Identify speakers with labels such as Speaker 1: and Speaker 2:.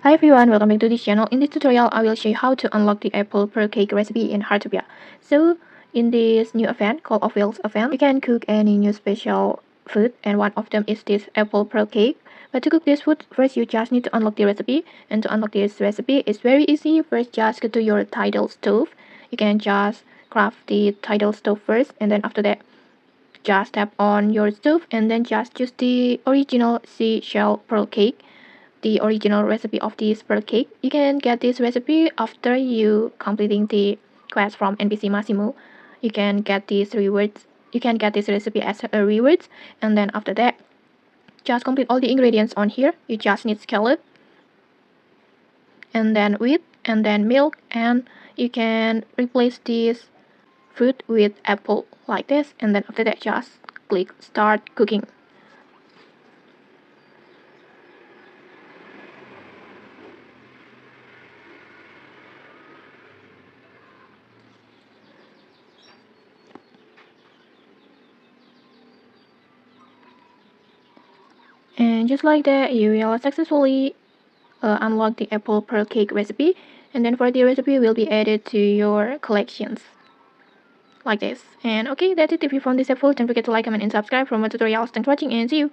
Speaker 1: Hi everyone, welcome back to this channel. In this tutorial, I will show you how to unlock the apple pearl cake recipe in Heartopia. So, in this new event called Of Wheels event, you can cook any new special food, and one of them is this apple pearl cake. But to cook this food, first you just need to unlock the recipe. And to unlock this recipe, it's very easy. First, just go to your Tidal Stove. You can just craft the Tidal Stove first, and then after that, just tap on your stove and then just choose the original Seashell Pearl Cake, the original recipe of this pearl cake. You can get this recipe after you completing the quest from NPC Masimo. You can get these rewards. You can get this recipe as a rewards, and then after that, just complete all the ingredients on here. You just need scallop, and then wheat, and then milk, and you can replace this fruit with apple like this, and then after that, just click start cooking. And just like that, you will successfully unlock the apple pearl cake recipe, and then for the recipe will be added to your collections like this. And okay, that's it. If you found this helpful, don't forget to like, comment, and subscribe for more tutorials. Thanks for watching, and see you.